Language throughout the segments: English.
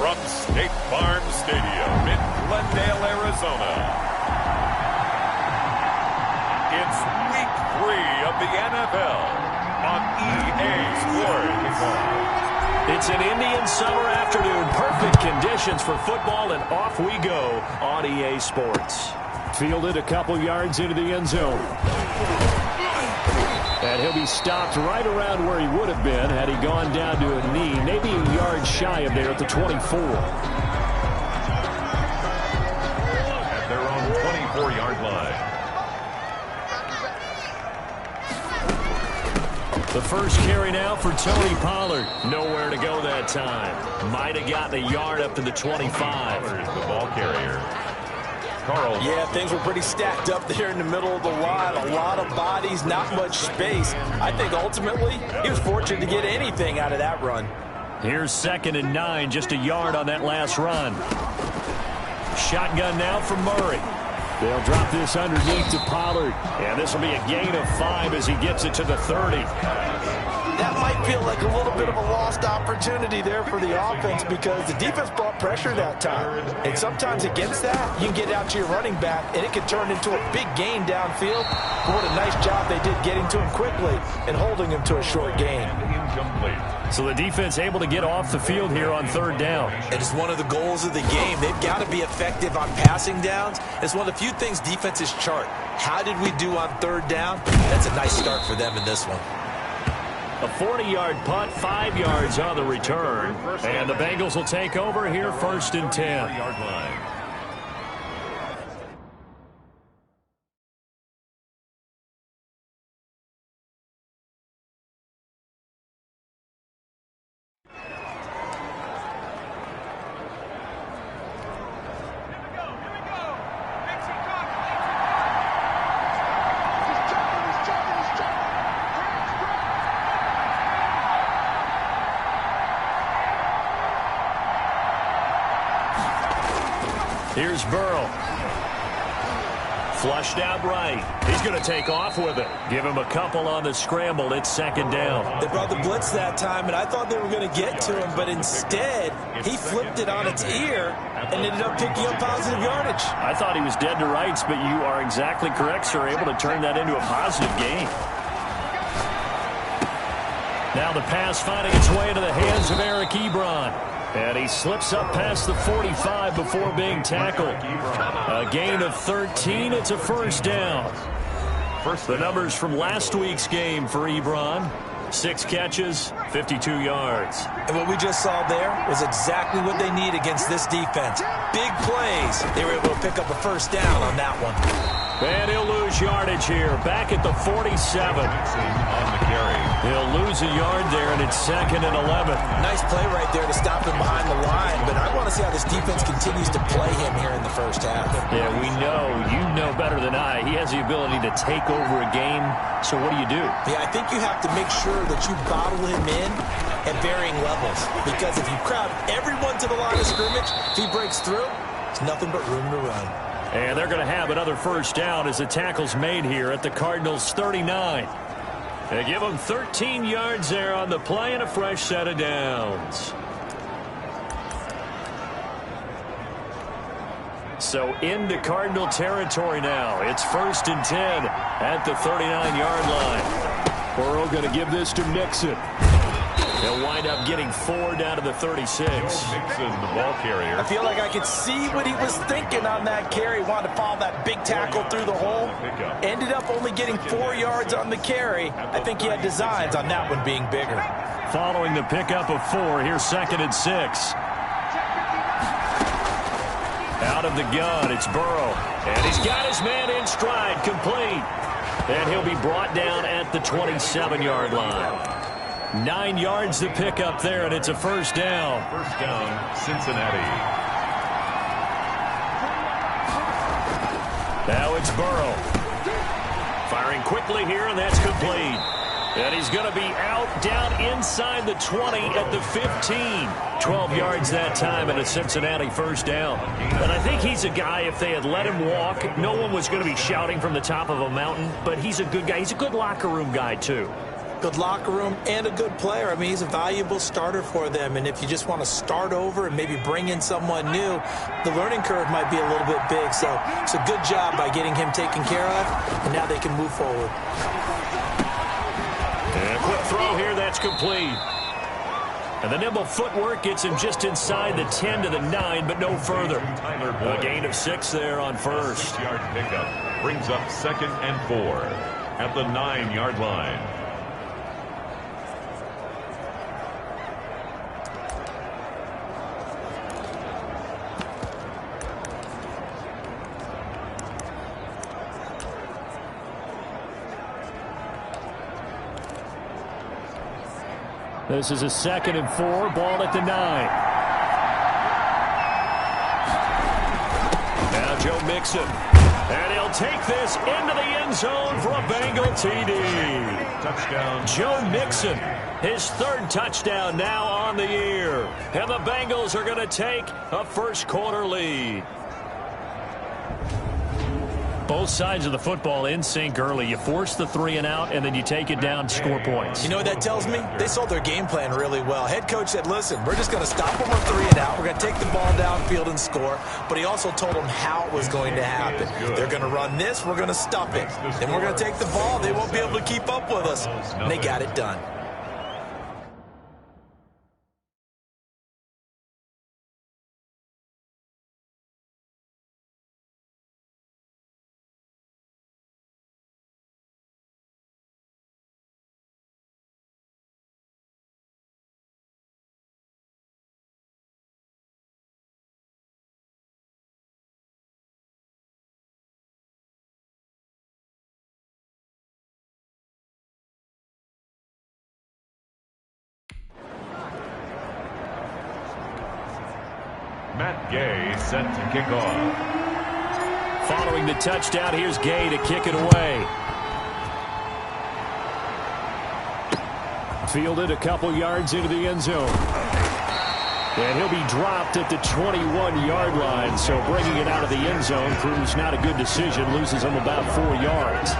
from State Farm Stadium in Glendale, Arizona. It's Week 3 of the NFL on EA Sports. It's an Indian summer afternoon. Perfect conditions for football, and off we go on EA Sports. Fielded a couple yards into the end zone. And he'll be stopped right around where he would have been had he gone down to a knee, maybe a yard shy of there at the 24. At their own 24-yard line. The first carry now for Tony Pollard. Nowhere to go that time. Might have gotten a yard up to the 25. There's the ball carrier. Carl. Yeah, things were pretty stacked up there in the middle of the line. A lot of bodies, not much space. I think ultimately he was fortunate to get anything out of that run. Here's 2nd and 9, just a yard on that last run. Shotgun now from Murray. They'll drop this underneath to Pollard. And this will be a gain of 5 as he gets it to the 30. That might feel like a little bit of a lost opportunity there for the offense because the defense brought pressure that time. And sometimes against that, you can get out to your running back, and it can turn into a big gain downfield. But what a nice job they did getting to him quickly and holding him to a short gain. So the defense able to get off the field here on 3rd down. It is one of the goals of the game. They've got to be effective on passing downs. It's one of the few things defenses chart. How did we do on 3rd down? That's a nice start for them in this one. A 40-yard punt, 5 yards on the return. And the Bengals will take over here 1st and 10. Here's Burrow. Flushed out right. He's going to take off with it. Give him a couple on the scramble. It's 2nd down. They brought the blitz that time, and I thought they were going to get to him, but instead, he flipped it on its ear and ended up picking up positive yardage. I thought he was dead to rights, but you are exactly correct, sir. Able to turn that into a positive gain. Now the pass finding its way into the hands of Eric Ebron. And he slips up past the 45 before being tackled. A gain of 13. It's a 1st down. The numbers from last week's game for Ebron. 6 catches, 52 yards. And what we just saw there was exactly what they need against this defense. Big plays. They were able to pick up a 1st down on that one. And he'll lose yardage here. Back at the 47. On the carry. He'll lose a yard there, and it's 2nd and 11. Nice play right there to stop him behind the line, but I want to see how this defense continues to play him here in the 1st half. Yeah, we know. You know better than I. He has the ability to take over a game, so what do you do? Yeah, I think you have to make sure that you bottle him in at varying levels, because if you crowd everyone to the line of scrimmage, if he breaks through, it's nothing but room to run. And they're going to have another 1st down as the tackle's made here at the Cardinals' 39. They give them 13 yards there on the play and a fresh set of downs. So into Cardinal territory now. It's 1st and 10 at the 39-yard line. Burrow going to give this to Mixon. They'll wind up getting 4 down to the 36. Mixon, the ball carrier. I feel like I could see what he was thinking on that carry. Wanted to follow that big tackle through the hole. Ended up only getting 4 yards on the carry. I think he had designs on that one being bigger. Following the pickup of 4, here's 2nd and 6. Out of the gun, it's Burrow. And he's got his man in stride, complete. And he'll be brought down at the 27-yard line. 9 yards to pick up there, and it's a 1st down. 1st down, Cincinnati. Now it's Burrow. Firing quickly here, and that's complete. And he's going to be out down inside the 20 at the 15. 12 yards that time, and a Cincinnati 1st down. And I think he's a guy, if they had let him walk, no one was going to be shouting from the top of a mountain. But he's a good guy. He's a good locker room guy, too. good locker room, and a good player. I mean, he's a valuable starter for them, and if you just want to start over and maybe bring in someone new, the learning curve might be a little bit big. So it's a good job by getting him taken care of, and now they can move forward. And a quick throw here, that's complete. And the nimble footwork gets him just inside the 10 to the 9, but no further. A gain of 6 there on first. 6-yard pickup brings up 2nd and 4 at the 9-yard line. This is a 2nd and 4, ball at the 9. Now Joe Mixon. And he'll take this into the end zone for a Bengal TD. Touchdown. Joe Mixon, his 3rd touchdown now on the year. And the Bengals are going to take a first-quarter lead. Both sides of the football in sync early. You force the 3 and out, and then you take it down, score points. You know what that tells me? They sold their game plan really well. Head coach said, listen, we're just going to stop them on 3 and out. We're going to take the ball downfield and score. But he also told them how it was going to happen. They're going to run this. We're going to stop it. Then we're going to take the ball. They won't be able to keep up with us. And they got it done. Matt Gay set to kick off. Following the touchdown, here's Gay to kick it away. Fielded a couple yards into the end zone. And he'll be dropped at the 21-yard line. So bringing it out of the end zone proves not a good decision. Loses him about 4 yards.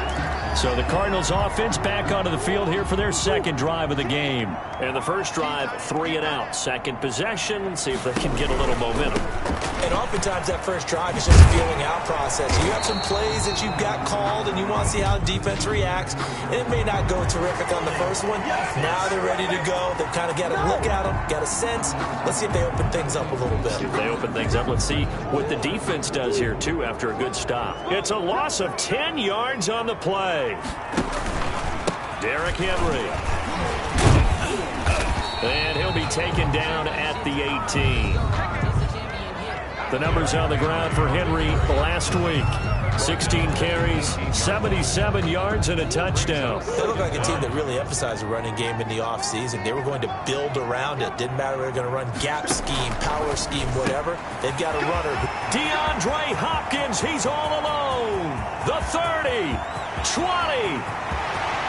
So the Cardinals offense back onto the field here for their 2nd drive of the game. And the first drive, 3 and out. 2nd possession, see if they can get a little momentum. And oftentimes that first drive is just a feeling out process. You have some plays that you've got called and you want to see how the defense reacts. And it may not go terrific on the first one. Now they're ready to go. They've kind of got to look at them, got a sense. Let's see if they open things up a little bit. See if they open things up. Let's see what the defense does here, too, after a good stop. It's a loss of 10 yards on the play. Derrick Henry. And he'll be taken down at the 18. The numbers on the ground for Henry last week. 16 carries, 77 yards, and a touchdown. They look like a team that really emphasized the running game in the offseason. They were going to build around it. Didn't matter if they were going to run gap scheme, power scheme, whatever. They've got a runner. DeAndre Hopkins, he's all alone. The 30, 20,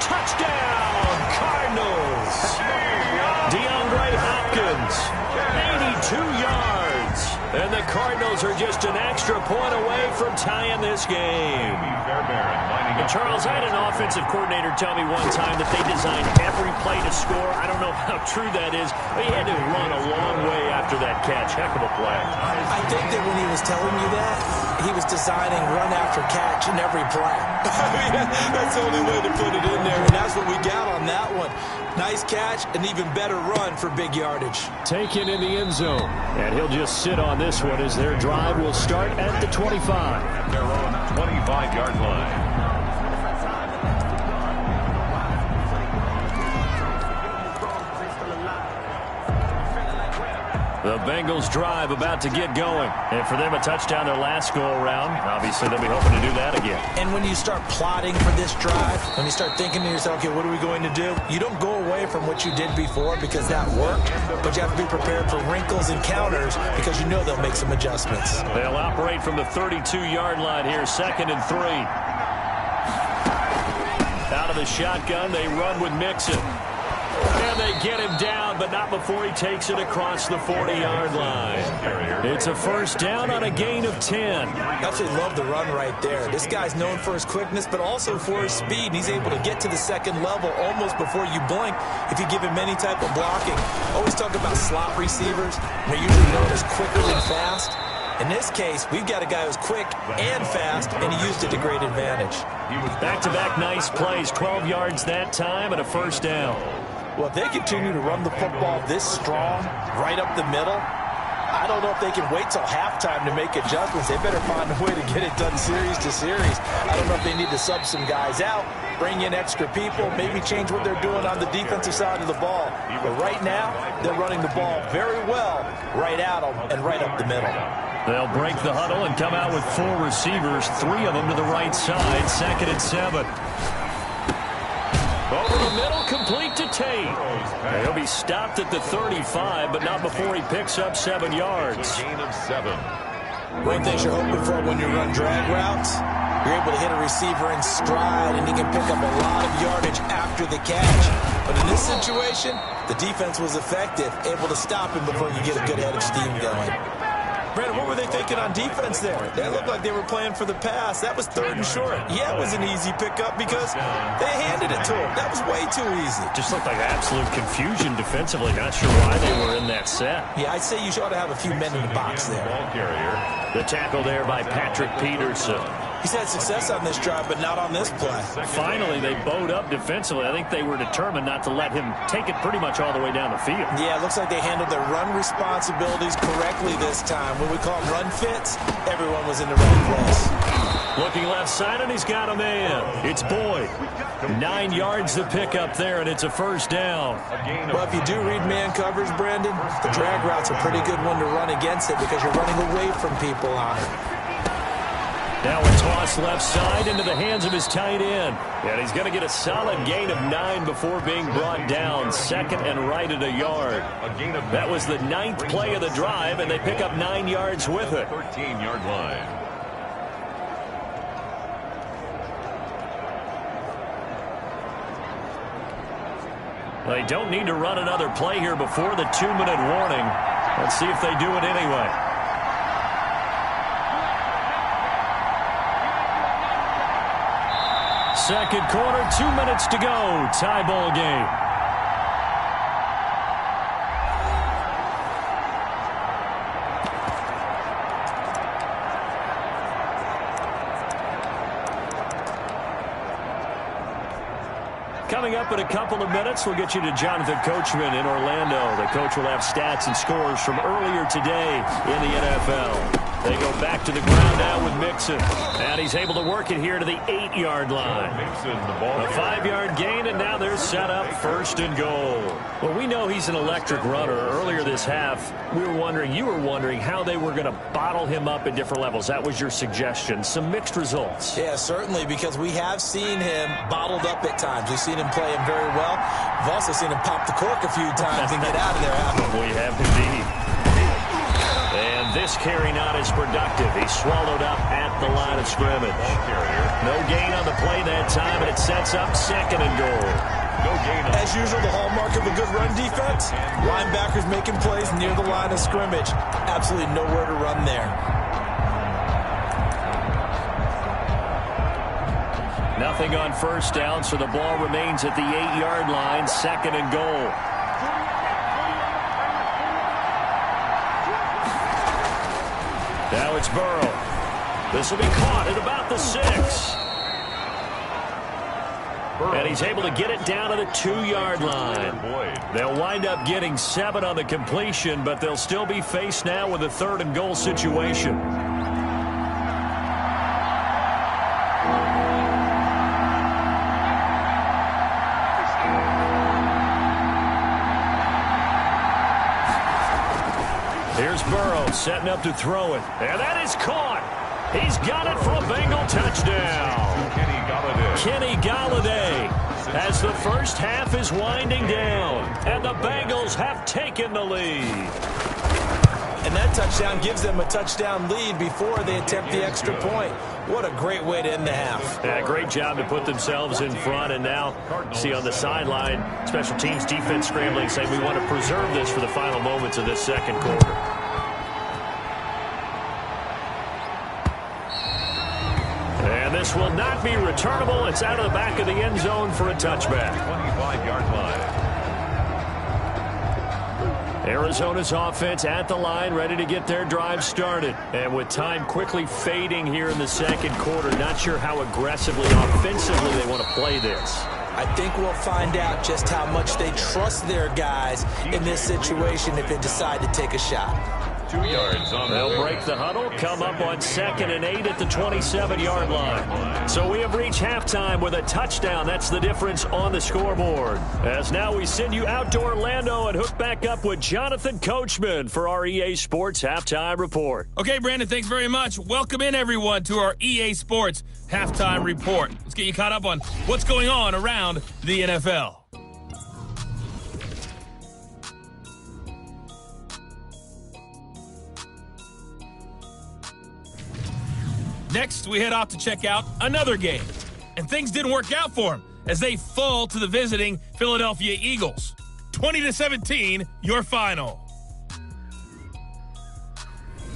touchdown, Cardinals. DeAndre Hopkins, 82 yards. And the Cardinals are just an extra point away from tying this game. And Charles, I had an offensive coordinator tell me one time that they designed every play to score. I don't know how true that is, but he had to run a long way after that catch. Heck of a play. I think that when he was telling you that, he was designing run after catch in every play. I mean, that's the only way to put it in there, and that's what we got on that one. Nice catch, an even better run for big yardage. Taken in the end zone, and he'll just sit on this one as their drive will start at the 25. Their own 25-yard line. The Bengals drive about to get going. And for them, a touchdown their last go-around. Obviously, they'll be hoping to do that again. And when you start plotting for this drive, when you start thinking to yourself, okay, what are we going to do? You don't go away from what you did before because that worked, but you have to be prepared for wrinkles and counters because you know they'll make some adjustments. They'll operate from the 32-yard line here, 2nd and 3. Out of the shotgun, they run with Mixon. And they get him down, but not before he takes it across the 40-yard line. It's a first down on a gain of 10. I absolutely love the run right there. This guy's known for his quickness, but also for his speed. And he's able to get to the second level almost before you blink if you give him any type of blocking. Always talk about slot receivers. They're usually known as quicker than fast. In this case, we've got a guy who's quick and fast, and he used it to great advantage. Back-to-back nice plays, 12 yards that time and a first down. Well, if they continue to run the football this strong, right up the middle, I don't know if they can wait till halftime to make adjustments. They better find a way to get it done series to series. I don't know if they need to sub some guys out, bring in extra people, maybe change what they're doing on the defensive side of the ball. But right now, they're running the ball very well right at them and right up the middle. They'll break the huddle and come out with 4 receivers, 3 of them to the right side, 2nd and 7. Over the middle, complete to Tate. He'll be stopped at the 35, but not before he picks up 7 yards. Gain of 7. One thing you're hoping for when you run drag routes, you're able to hit a receiver in stride, and he can pick up a lot of yardage after the catch. But in this situation, the defense was effective, able to stop him before you get a good head of steam going. Brandon, what were they thinking on defense there? They looked like they were playing for the pass. That was 3rd and short. Yeah, it was an easy pickup because they handed it to him. That was way too easy. Just looked like absolute confusion defensively. Not sure why they were in that set. Yeah, I'd say you ought to have a few men in the box there. Ball carrier. The tackle there by Patrick Peterson. He's had success on this drive, but not on this play. Finally, they bowed up defensively. I think they were determined not to let him take it pretty much all the way down the field. Yeah, it looks like they handled their run responsibilities correctly this time. When we call them run fits, everyone was in the right place. Looking left side, and he's got a man. It's Boyd. 9 yards to pick up there, and it's a first down. Well, if you do read man coverage, Brandon, the drag route's a pretty good one to run against it because you're running away from people on it. Now a toss left side into the hands of his tight end. And he's going to get a solid gain of 9 before being brought down. 2nd and right at a yard. That was the 9th play of the drive, and they pick up 9 yards with it. 13-yard line. They don't need to run another play here before the 2-minute warning. Let's see if they do it anyway. Second quarter, 2 minutes to go. Tie ball game. Coming up in a couple of minutes, we'll get you to Jonathan Coachman in Orlando. The coach will have stats and scores from earlier today in the NFL. They go back to the ground now with Mixon. And he's able to work it here to the 8-yard line. A 5-yard gain, and now they're set up 1st and goal. Well, we know he's an electric runner. Earlier this half, you were wondering how they were going to bottle him up at different levels. That was your suggestion. Some mixed results. Yeah, certainly, because we have seen him bottled up at times. We've seen him play him very well. We've also seen him pop the cork a few times and get out of there, haven't we? We have indeed. And this carry not as productive. He's swallowed up at the line of scrimmage. No gain on the play that time, and it sets up 2nd and goal. As usual, the hallmark of a good run defense, linebackers making plays near the line of scrimmage. Absolutely nowhere to run there. Nothing on first down, so the ball remains at the 8-yard line, 2nd and goal. Now it's Burrow. This will be caught at about the 6. And he's able to get it down to the 2-yard line. They'll wind up getting 7 on the completion, but they'll still be faced now with a 3rd and goal situation. Here's Burrow setting up to throw it. And that is caught. He's got it for a Bengal touchdown. Kenny Galladay as the first half is winding down. And the Bengals have taken the lead. And that touchdown gives them a touchdown lead before they attempt the extra point. What a great way to end the half. Yeah, great job to put themselves in front. And now, see on the sideline, special teams defense scrambling, saying we want to preserve this for the final moments of this second quarter. And this will not be returnable. It's out of the back of the end zone for a touchback. 25-yard line. Arizona's offense at the line, ready to get their drive started. And with time quickly fading here in the second quarter, not sure how aggressively, offensively they want to play this. I think we'll find out just how much they trust their guys in this situation if they decide to take a shot. 2 yards on the They'll break the huddle, come up on 2nd and 8 at the 27-yard line. So we have reached halftime with a touchdown. That's the difference on the scoreboard. As now we send you out to Orlando and hook back up with Jonathan Coachman for our EA Sports Halftime Report. Okay, Brandon, thanks very much. Welcome in, everyone, to our EA Sports Halftime Report. Let's get you caught up on what's going on around the NFL. Next, we head off to check out another game. And things didn't work out for them as they fall to the visiting Philadelphia Eagles. 20-17, your final.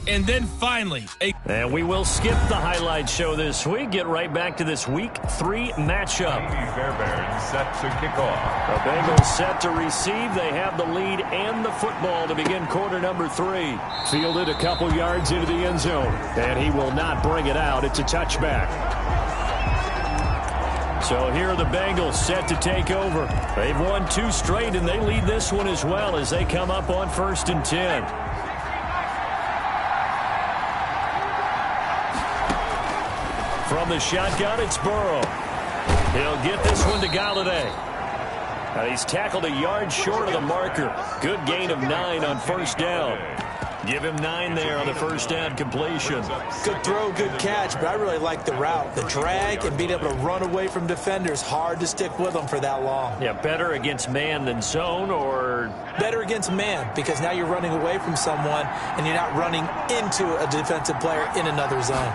And then finally, and we will skip the highlight show this week. Get right back to this Week 3 matchup. Fairbairn set to kick off. The Bengals set to receive. They have the lead and the football to begin quarter number 3. Fielded a couple yards into the end zone, and he will not bring it out. It's a touchback. So here are the Bengals set to take over. They've won 2 straight, and they lead this one as well as they come up on 1st and 10. From the shotgun, it's Burrow. He'll get this one to Galladay. He's tackled a yard short of the marker. Good gain of 9 on 1st down. Give him 9 there on the 1st down completion. Good throw, good catch, but I really like the route. The drag and being able to run away from defenders, hard to stick with them for that long. Yeah, better against man than zone, or? Better against man, because now you're running away from someone and you're not running into a defensive player in another zone.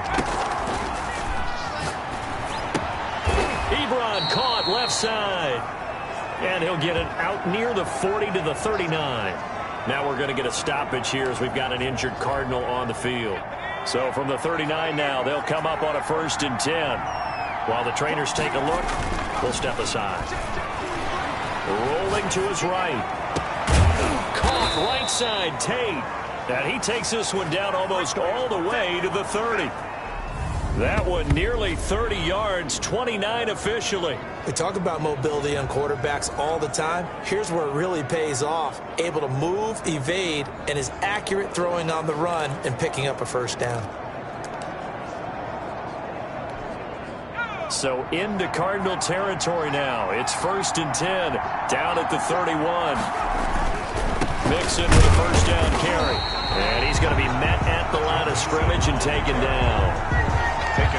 Ebron caught left side. And he'll get it out near the 40 to the 39. Now we're going to get a stoppage here as we've got an injured Cardinal on the field. So from the 39 now, they'll come up on a 1st and 10. While the trainers take a look, we'll step aside. Rolling to his right. Caught right side, Tate. And he takes this one down almost all the way to the 30. That one nearly 30 yards, 29 officially. We talk about mobility on quarterbacks all the time. Here's where it really pays off. Able to move, evade, and is accurate throwing on the run and picking up a 1st down. So into Cardinal territory now. It's 1st and 10, down at the 31. Mixon with a 1st down carry. And he's going to be met at the line of scrimmage and taken down.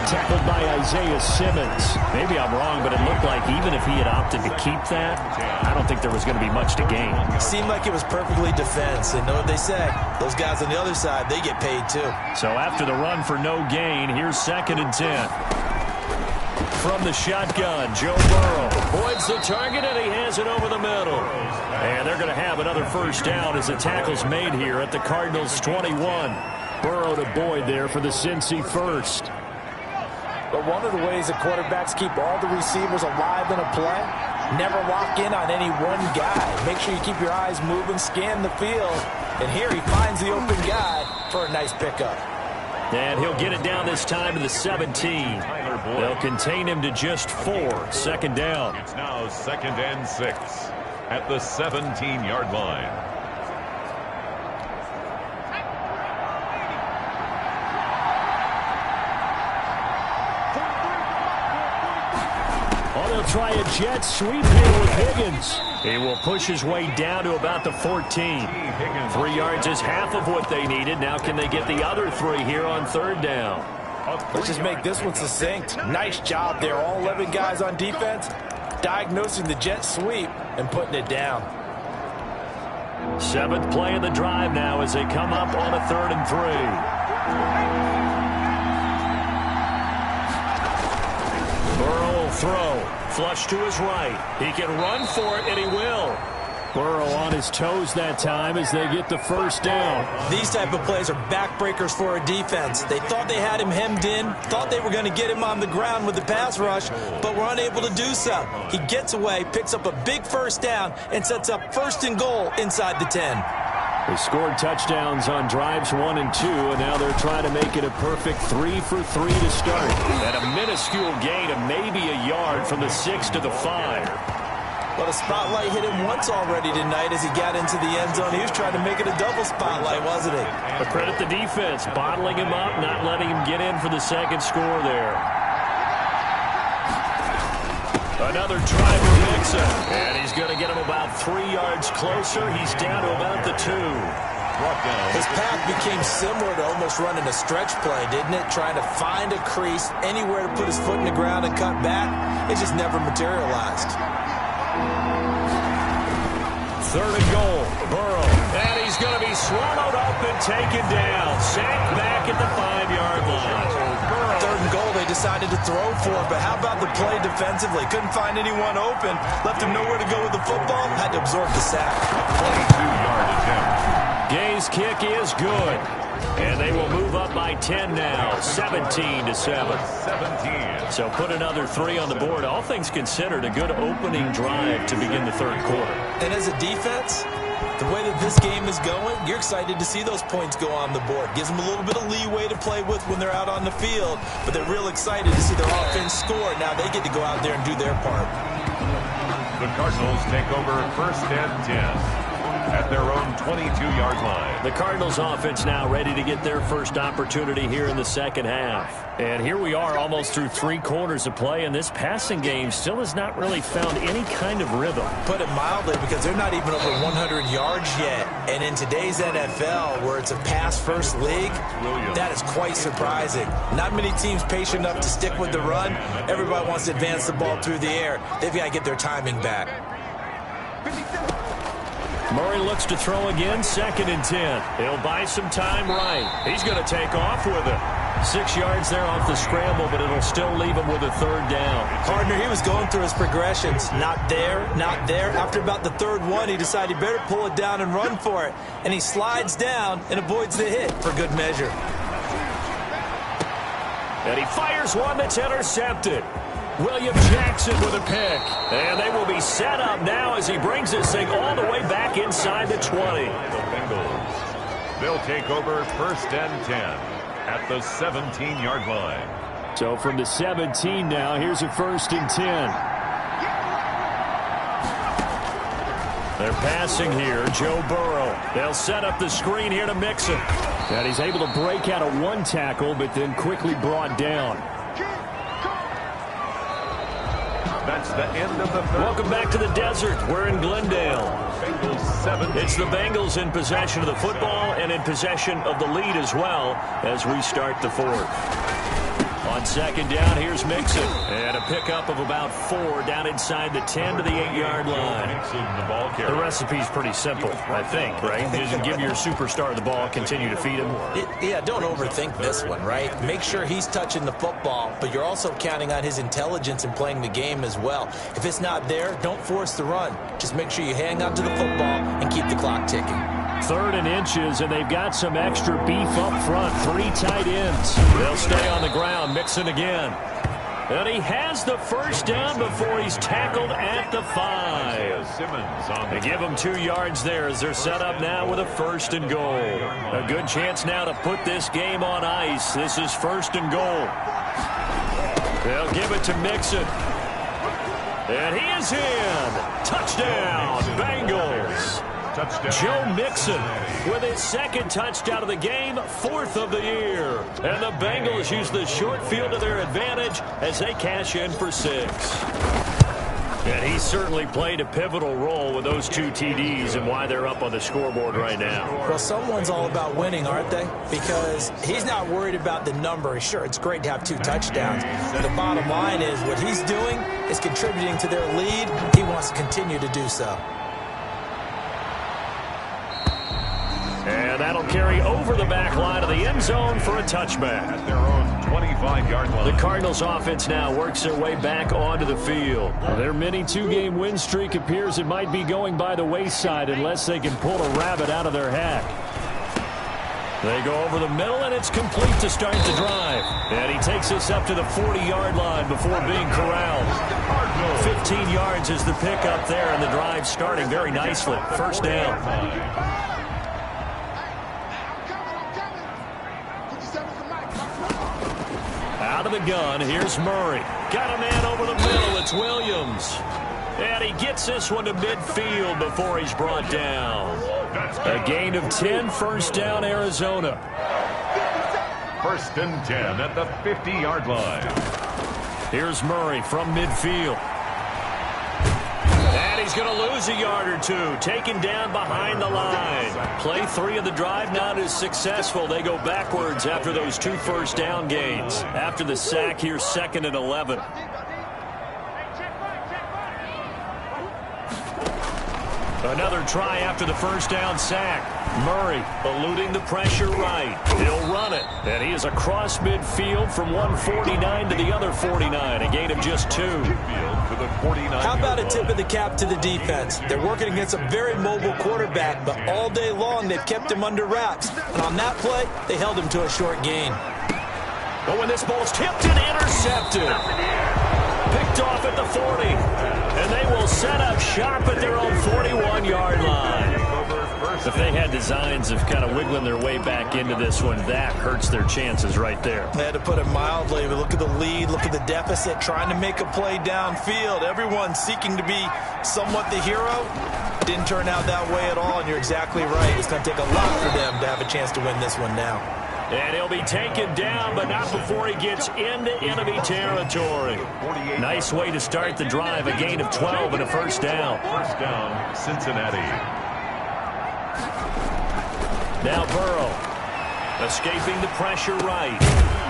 Tackled by Isaiah Simmons. Maybe I'm wrong, but it looked like even if he had opted to keep that, I don't think there was going to be much to gain. It seemed like it was perfectly defense. And know what they say? Those guys on the other side, they get paid too. So after the run for no gain, here's 2nd and 10. From the shotgun, Joe Burrow avoids the target, and he has it over the middle. And they're going to have another 1st down as the tackle's made here at the Cardinals' 21. Burrow to Boyd there for the Cincy 1st. But one of the ways that quarterbacks keep all the receivers alive in a play, never lock in on any one guy. Make sure you keep your eyes moving, scan the field. And here he finds the open guy for a nice pickup. And he'll get it down this time to the 17. They'll contain him to just 4. 2nd down. It's now 2nd and 6 at the 17-yard line. They'll try a jet sweep here with Higgins. He will push his way down to about the 14. 3 yards is half of what they needed. Now can they get the other 3 here on 3rd down? Let's just make this one succinct. Nice job there. All 11 guys on defense diagnosing the jet sweep and putting it down. Seventh play of the drive now as they come up on a 3rd and 3. Burrow will throw. Flush to his right. He can run for it, and he will. Burrow on his toes that time as they get the first down. These type of plays are backbreakers for a defense. They thought they had him hemmed in, thought they were going to get him on the ground with the pass rush, but were unable to do so. He gets away, picks up a big first down, and sets up 1st and goal inside the 10. They scored touchdowns on drives 1 and 2, and now they're trying to make it a perfect 3 for 3 to start. At a minuscule gain of maybe a yard from the 6 to the 5. But a spotlight hit him once already tonight as he got into the end zone. He was trying to make it a double spotlight, wasn't he? But credit the defense, bottling him up, not letting him get in for the second score there. Another try for Mixon, and he's going to get him about 3 yards closer. He's down to about the 2. His path became similar to almost running a stretch play, didn't it? Trying to find a crease, anywhere to put his foot in the ground and cut back. It just never materialized. 3rd and goal, Burrow, and he's going to be swallowed up and taken down. Sacked back at the 5-yard line. 3rd and goal, they decided to throw for it, but how about the play defensively? Couldn't find anyone open, left him nowhere to go with the football, had to absorb the sack. 22-yard attempt. Gay's kick is good, and they will move up by 10 now, 17-7. 17. So put another 3 on the board. All things considered, a good opening drive to begin the 3rd quarter. And as a defense, the way that this game is going, you're excited to see those points go on the board. Gives them a little bit of leeway to play with when they're out on the field, but they're real excited to see their offense score. Now they get to go out there and do their part. The Cardinals take over 1st and 10. At their own 22-yard line. The Cardinals offense now ready to get their first opportunity here in the second half. And here we are almost through 3 quarters of play, and this passing game still has not really found any kind of rhythm. Put it mildly, because they're not even over 100 yards yet. And in today's NFL, where it's a pass-first league, that is quite surprising. Not many teams patient enough to stick with the run. Everybody wants to advance the ball through the air. They've got to get their timing back. Murray looks to throw again, 2nd and 10. He'll buy some time right. He's going to take off with it. 6 yards there off the scramble, but it'll still leave him with a 3rd down. Partner, he was going through his progressions. Not there, not there. After about the 3rd one, he decided he better pull it down and run for it. And he slides down and avoids the hit for good measure. And he fires one that's intercepted. William Jackson with a pick. And they will be set up now as he brings this thing all the way back inside the 20. The Bengals. They'll take over 1st and 10 at the 17-yard line. So from the 17 now, here's a 1st and 10. They're passing here, Joe Burrow. They'll set up the screen here to Mixon. And he's able to break out of 1 tackle, but then quickly brought down. That's the end of the 3rd. Welcome back to the desert. We're in Glendale. Bengals 7. It's the Bengals in possession of the football and in possession of the lead as well as we start the 4th. On 2nd down, here's Mixon. And a pickup of about 4 down inside the 10 to the 8-yard line. The recipe's pretty simple, I think, right? Just give your superstar the ball, continue to feed him. Yeah, don't overthink this one, right? Make sure he's touching the football, but you're also counting on his intelligence in playing the game as well. If it's not there, don't force the run. Just make sure you hang on to the football and keep the clock ticking. 3rd and inches, and they've got some extra beef up front. 3 tight ends. They'll stay on the ground. Mixon again. And he has the first down before he's tackled at the 5. They give him 2 yards there as they're set up now with a 1st and goal. A good chance now to put this game on ice. This is 1st and goal. They'll give it to Mixon. And he is in. Touchdown, Bengals. Touchdown. Joe Mixon with his 2nd touchdown of the game, 4th of the year. And the Bengals use the short field to their advantage as they cash in for 6. And he certainly played a pivotal role with those 2 TDs and why they're up on the scoreboard right now. Well, someone's all about winning, aren't they? Because he's not worried about the number. Sure, it's great to have 2 touchdowns. The bottom line is what he's doing is contributing to their lead. He wants to continue to do so. And that'll carry over the back line of the end zone for a touchback. At their own 25-yard line. The Cardinals offense now works their way back onto the field. Their mini two-game win streak appears it might be going by the wayside unless they can pull a rabbit out of their hat. They go over the middle, and it's complete to start the drive. And he takes us up to the 40-yard line before being corralled. 15 yards is the pickup there, and the drive starting very nicely. First down. Out of the gun, here's Murray. Got a man over the middle, it's Williams. And he gets this one to midfield before he's brought down. A gain of 10, first down, Arizona. First and 10 at the 50-yard line. Here's Murray from midfield. And he's going to lose a yard or two, taken down behind the line. Play 3 of the drive not as successful. They go backwards after those 2 first down gains. After the sack, here's 2nd and 11. Another try after the first down sack. Murray eluding the pressure right. He'll run it. And he is across midfield from 149 to the other 49. A gain of just 2. How about a tip of the cap to the defense? They're working against a very mobile quarterback, but all day long they've kept him under wraps. And on that play, they held him to a short gain. But when this ball's tipped and intercepted. Picked off at the 40. And they will set up shop at their own 41-yard line. If they had designs of kind of wiggling their way back into this one, that hurts their chances right there. They had to put it mildly, but look at the lead, look at the deficit, trying to make a play downfield. Everyone seeking to be somewhat the hero. Didn't turn out that way at all, and you're exactly right. It's going to take a lot for them to have a chance to win this one now. And he'll be taken down, but not before he gets into enemy territory. Nice way to start the drive. A gain of 12 and a first down. First down, Cincinnati. Now Burrow. Escaping the pressure right.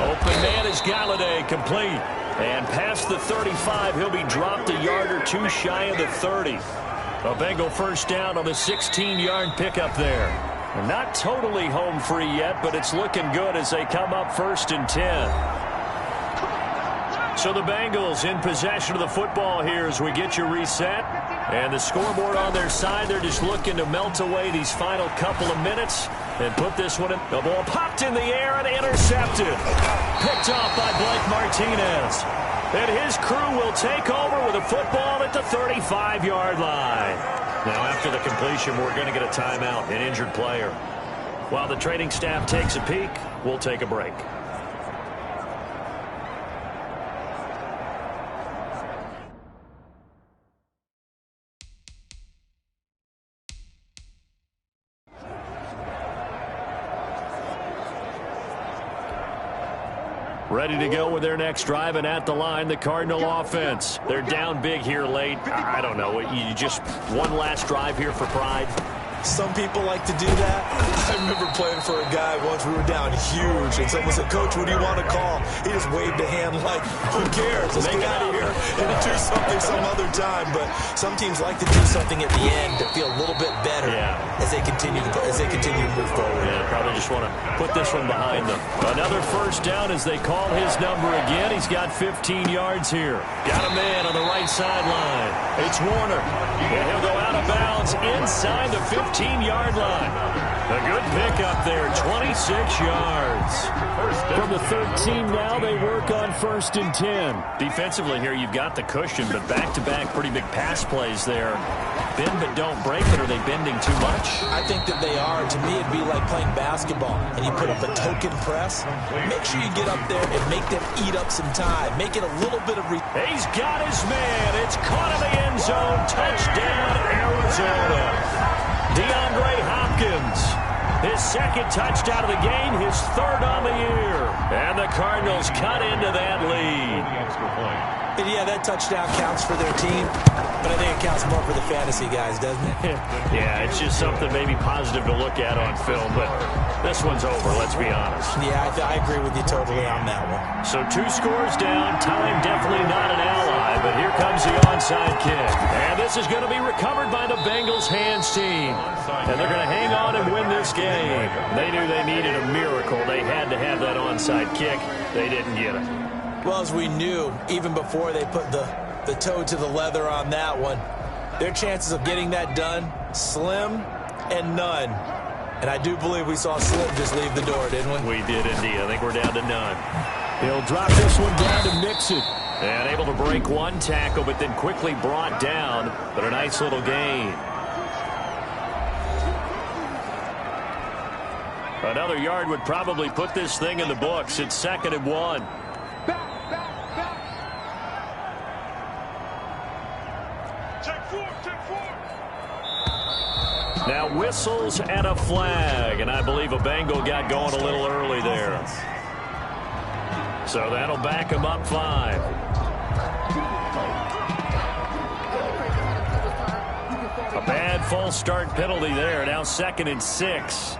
Open man is Galladay, complete. And past the 35, he'll be dropped a yard or 2 shy of the 30. A Bengal first down on the 16-yard pickup there. Not totally home free yet, but it's looking good as they come up 1st and 10. So the Bengals in possession of the football here as we get you reset. And the scoreboard on their side, they're just looking to melt away these final couple of minutes and put this one in. The ball popped in the air and intercepted. Picked off by Blake Martinez. And his crew will take over with a football at the 35-yard line. Now, after the completion, we're going to get a timeout, an injured player. While the training staff takes a peek, we'll take a break. Ready to go with their next drive, and at the line, the Cardinal offense. They're down big here late. I don't know. You just one last drive here for pride. Some people like to do that. I remember playing for a guy once. We were down huge, and someone said, "Coach, what do you want to call?" He just waved a hand like, "Who cares? Let's get out of here and do something some other time." But some teams like to do something at the end to feel a little bit better as they continue to move forward. Yeah, probably just want to put this one behind them. Another first down as they call his number again. He's got 15 yards here. Got a man on the right sideline. It's Warner, and he'll go out of bounds inside the 15-yard line. A good pickup there, 26 yards. From the 13 now, they work on 1st and 10. Defensively here, you've got the cushion, but back-to-back pretty big pass plays there. Bend but don't break, but are they bending too much? I think that they are. To me, it'd be like playing basketball, and you put up a token press. Make sure you get up there and make them eat up some time. Make it a little bit of... He's got his man. It's caught in the end zone. Touchdown, Arizona. DeAndre Hopkins, his 2nd touchdown of the game, his 3rd on the year. And the Cardinals cut into that lead. And yeah, that touchdown counts for their team. but I think it counts more for the fantasy guys, doesn't it? Yeah, it's just something maybe positive to look at on film, but this one's over, let's be honest. Yeah, I agree with you totally on that one. So 2 scores down, time definitely not an ally, but here comes the onside kick. And this is going to be recovered by the Bengals hands team. And they're going to hang on and win this game. They knew they needed a miracle. They had to have that onside kick. They didn't get it. Well, as we knew, even before they put the toe to the leather on that one, their chances of getting that done, slim and none. And I do believe we saw Slim just leave the door, didn't we? We did indeed. I think we're down to none. He'll drop this one down to Mixon. And able to break one tackle, but then quickly brought down. But a nice little gain. Another yard would probably put this thing in the books. It's 2nd and 1. Now whistles and a flag, and I believe a Bengal got going a little early there. So that'll back him up 5. A bad false start penalty there. Now 2nd and 6.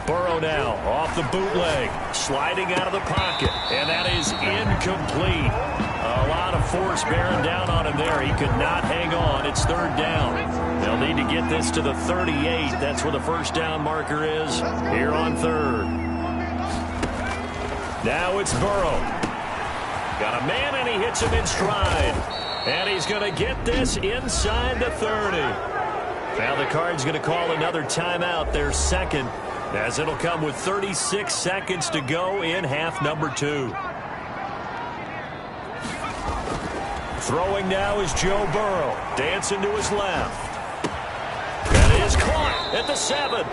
Burrow now off the bootleg, sliding out of the pocket, and that is incomplete. A lot of force bearing down on him there. He could not hang on. It's 3rd down. They'll need to get this to the 38. That's where the first down marker is here on 3rd. Now it's Burrow. Got a man, and he hits him in stride. And he's going to get this inside the 30. Now the Cards going to call another timeout, their 2nd, as it'll come with 36 seconds to go in half number 2. Throwing now is Joe Burrow, dancing to his left. That is caught at the 7.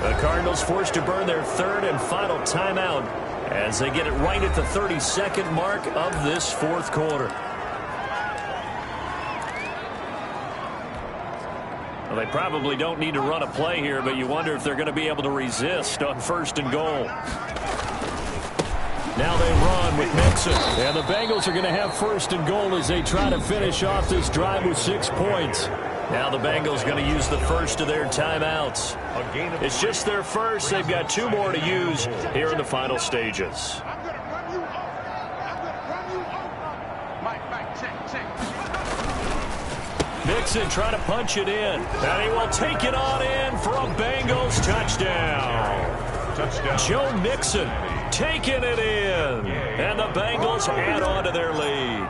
The Cardinals forced to burn their 3rd and final timeout as they get it right at the 32nd mark of this 4th quarter. Well, they probably don't need to run a play here, but you wonder if they're going to be able to resist on 1st and goal. Now they run with Mixon. And the Bengals are going to have 1st and goal as they try to finish off this drive with 6 points. Now the Bengals going to use the first of their timeouts. It's just their first. They've got 2 more to use here in the final stages. Mixon trying to punch it in. And he will take it on in for a Bengals touchdown. Joe Mixon taking it in. And the Bengals add on to their lead.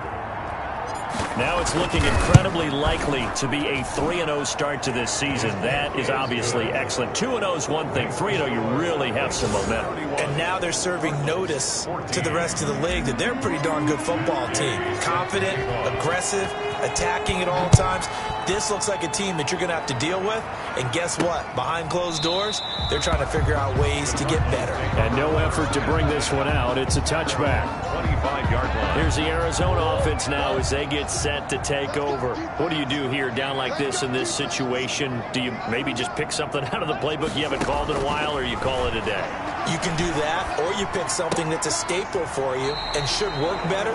Now it's looking incredibly likely to be a 3-0 start to this season. That is obviously excellent. 2-0 is one thing. 3-0, you really have some momentum. And now they're serving notice to the rest of the league that they're a pretty darn good football team. Confident, aggressive, attacking at all times. This looks like a team that you're going to have to deal with. And guess what? Behind closed doors, they're trying to figure out ways to get better. And no effort to bring this one out. It's a touchback. 25-yard line. Here's the Arizona offense now as they get set to take over. What do you do here down like this in this situation? Do you maybe just pick something out of the playbook you haven't called in a while, or you call it a day? You can do that, or you pick something that's a staple for you and should work better,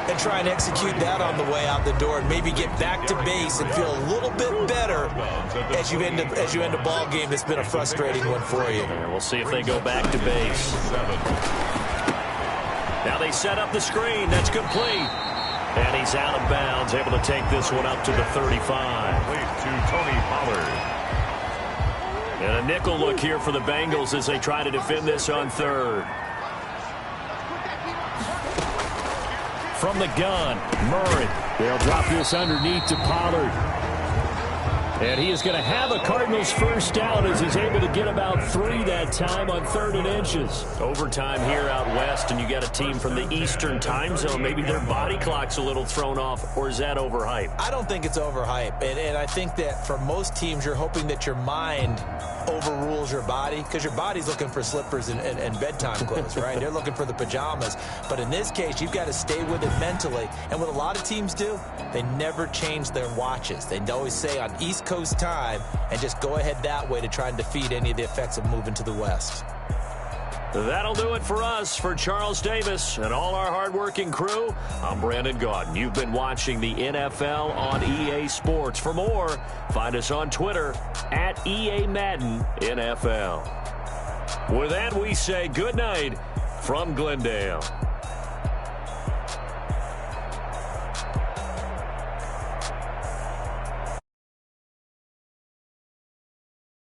and try and execute that on the way out the door, and maybe get back to base and feel a little bit better as you end a ball game that's been a frustrating one for you. And we'll see if they go back to base. Now they set up the screen. That's complete. And he's out of bounds, able to take this one up to the 35. Lead to Tony Pollard. And a nickel look here for the Bengals as they try to defend this on 3rd. From the gun, Murray. They'll drop this underneath to Pollard. And he is going to have a Cardinals first down as he's able to get about 3 that time on 3rd and inches. Overtime here out west, and you got a team from the Eastern time zone. Maybe their body clock's a little thrown off, or is that overhyped? I don't think it's overhyped. And I think that for most teams, you're hoping that your mind overrules your body, because your body's looking for slippers and bedtime clothes, right? They're looking for the pajamas. But in this case, you've got to stay with it mentally. And what a lot of teams do, they never change their watches. They always say on East Coast time, and just go ahead that way to try and defeat any of the effects of moving to the West. That'll do it for us. For Charles Davis and all our hardworking crew, I'm Brandon Gaudin. You've been watching the NFL on EA Sports. For more, find us on Twitter at EA Madden NFL. With that, we say good night from Glendale.